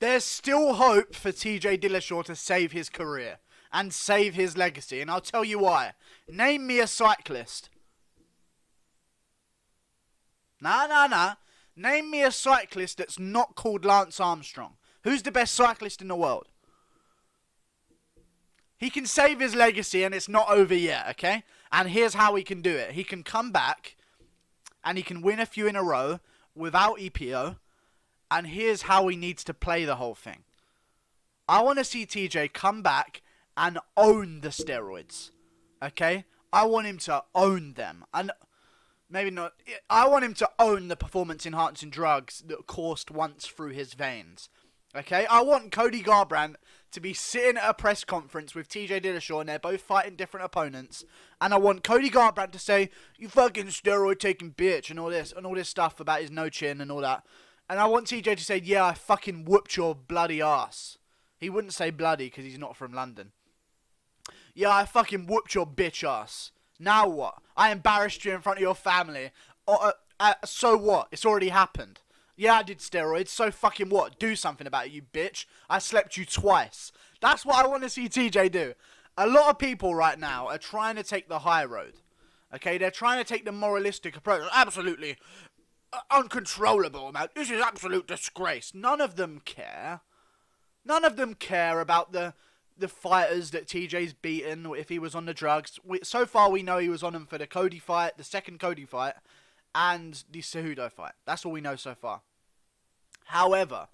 there's still hope for TJ Dillashaw to save his career and save his legacy, and I'll tell you why. Name me a cyclist. Nah. Name me a cyclist that's not called Lance Armstrong. Who's the best cyclist in the world? He can save his legacy and it's not over yet, okay? And here's how he can do it. He can come back and he can win a few in a row without EPO. And here's how he needs to play the whole thing. I want to see TJ come back and own the steroids, okay? I want him to own them. And maybe not. I want him to own the performance-enhancing drugs that coursed once through his veins. Okay? I want Cody Garbrandt to be sitting at a press conference with TJ Dillashaw and they're both fighting different opponents. And I want Cody Garbrandt to say, "You fucking steroid-taking bitch," and all this stuff about his no chin and all that. And I want TJ to say, "Yeah, I fucking whooped your bloody ass." He wouldn't say bloody because he's not from London. "Yeah, I fucking whooped your bitch ass. Now what? I embarrassed you in front of your family. So what? It's already happened. Yeah, I did steroids. So fucking what? Do something about it, you bitch. I slept you twice." That's what I want to see TJ do. A lot of people right now are trying to take the high road. Okay, they're trying to take the moralistic approach. Absolutely uncontrollable, man. This is absolute disgrace. None of them care. None of them care about the fighters that TJ's beaten if he was on the drugs. So far, we know he was on them for the Cody fight, the second Cody fight, and the Cejudo fight. That's all we know so far. However,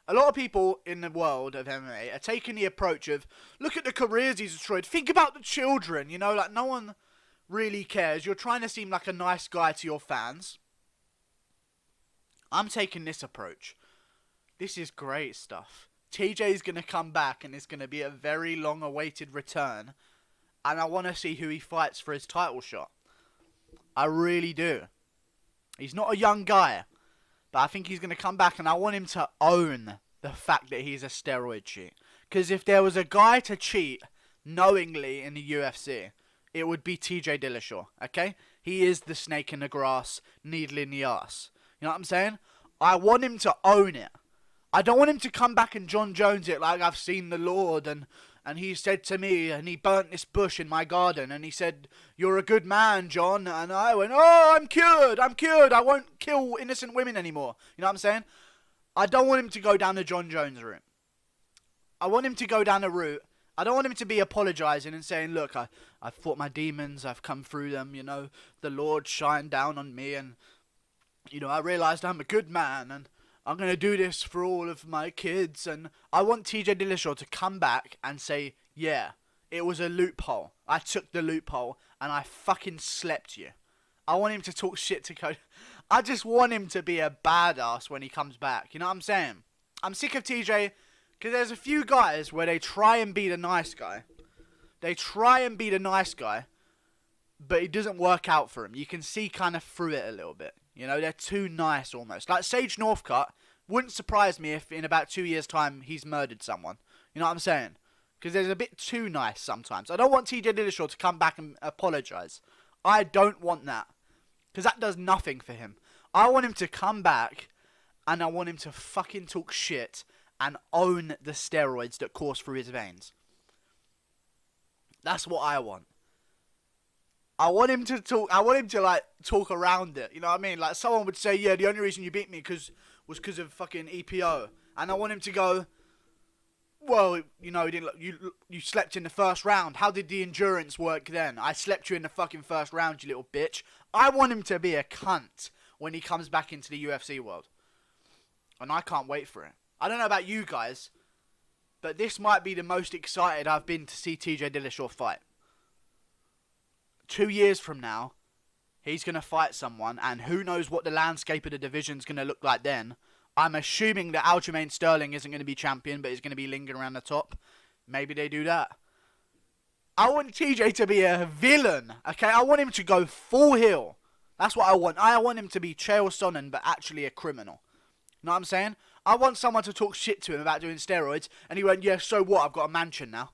a lot of people in the world of MMA are taking the approach of, look at the careers he's destroyed. Think about the children, you know, like no one really cares. You're trying to seem like a nice guy to your fans. I'm taking this approach. This is great stuff. TJ's going to come back and it's going to be a very long-awaited return. And I want to see who he fights for his title shot. I really do. He's not a young guy. But I think he's going to come back and I want him to own the fact that he's a steroid cheat. Because if there was a guy to cheat knowingly in the UFC, it would be TJ Dillashaw. Okay? He is the snake in the grass, needle in the ass. You know what I'm saying? I want him to own it. I don't want him to come back and John Jones it like I've seen the Lord and he said to me and he burnt this bush in my garden and he said, "You're a good man, John." And I went, "Oh, I'm cured. I won't kill innocent women anymore." You know what I'm saying? I don't want him to go down the John Jones route. I want him to go down the route. I don't want him to be apologizing and saying, "Look, I've fought my demons. I've come through them. You know, the Lord shined down on me and, you know, I realized I'm a good man and I'm going to do this for all of my kids." And I want TJ Dillashaw to come back and say, "Yeah, it was a loophole. I took the loophole and I fucking slept you." I want him to talk shit to Cody. I just want him to be a badass when he comes back. You know what I'm saying? I'm sick of TJ because there's a few guys where they try and be the nice guy. They try and be the nice guy, but it doesn't work out for him. You can see kind of through it a little bit. You know, they're too nice almost. Like Sage Northcutt, wouldn't surprise me if in about 2 years' time he's murdered someone. You know what I'm saying? Because they're a bit too nice sometimes. I don't want TJ Dillashaw to come back and apologise. I don't want that. Because that does nothing for him. I want him to come back and I want him to fucking talk shit and own the steroids that course through his veins. That's what I want. I want him to talk around it. You know what I mean? Like someone would say, "Yeah, the only reason you beat me was because of fucking EPO." And I want him to go, "Well, you know, you slept in the first round. How did the endurance work then? I slept you in the fucking first round, you little bitch." I want him to be a cunt when he comes back into the UFC world. And I can't wait for it. I don't know about you guys, but this might be the most excited I've been to see TJ Dillashaw fight. 2 years from now, he's going to fight someone, and who knows what the landscape of the division's going to look like then. I'm assuming that Aljamain Sterling isn't going to be champion, but he's going to be lingering around the top. Maybe they do that. I want TJ to be a villain, okay? I want him to go full heel. That's what I want. I want him to be Chael Sonnen, but actually a criminal. You know what I'm saying? I want someone to talk shit to him about doing steroids, and he went, "Yeah, so what? I've got a mansion now."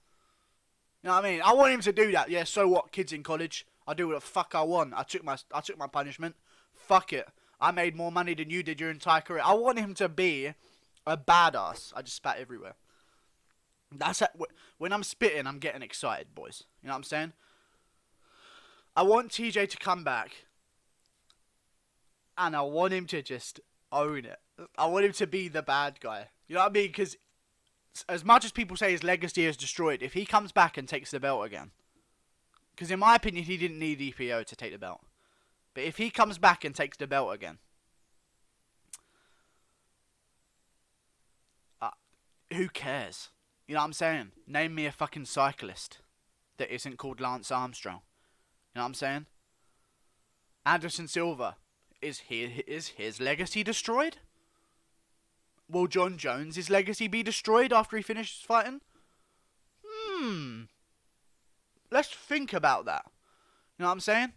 You know what I mean? I want him to do that. "Yeah, so what? Kids in college. I do what the fuck I want. I took my punishment. Fuck it. I made more money than you did your entire career." I want him to be A badass. I just spat everywhere. When I'm spitting, I'm getting excited, boys. You know what I'm saying? I want TJ to come back, and I want him to just own it. I want him to be the bad guy. You know what I mean? Because as much as people say his legacy is destroyed, if he comes back and takes the belt again, because in my opinion, he didn't need EPO to take the belt. But if he comes back and takes the belt again, who cares? You know what I'm saying? Name me a fucking cyclist that isn't called Lance Armstrong. You know what I'm saying? Anderson Silva. Is his legacy destroyed? Will John Jones' legacy be destroyed after he finishes fighting? Let's think about that. You know what I'm saying?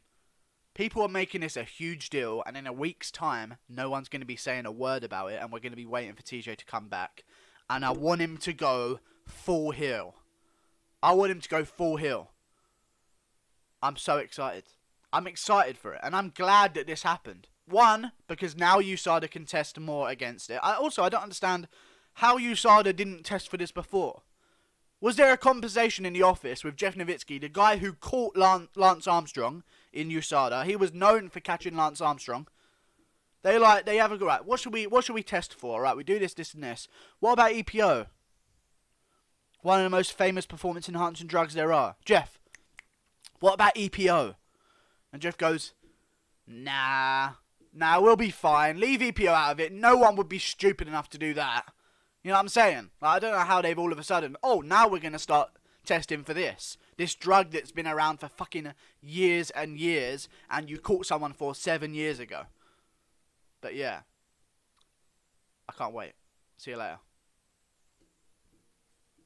People are making this a huge deal, and in a week's time, no one's going to be saying a word about it, and we're going to be waiting for TJ to come back. And I want him to go full heel. I want him to go full heel. I'm so excited. I'm excited for it, and I'm glad that this happened. One, because now USADA can test more against it. I don't understand how USADA didn't test for this before. Was there a conversation in the office with Jeff Nowitzki, the guy who caught Lance Armstrong in USADA? He was known for catching Lance Armstrong. They have a go, right, what should we test for? Right, we do this, this, and this. What about EPO? One of the most famous performance enhancing drugs there are. Jeff, what about EPO? And Jeff goes, Nah, we'll be fine. Leave EPO out of it. No one would be stupid enough to do that. You know what I'm saying? Like, I don't know how they've all of a sudden, now we're going to start testing for this. This drug that's been around for fucking years and years, and you caught someone for 7 years ago. But yeah. I can't wait. See you later.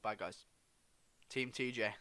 Bye, guys. Team TJ.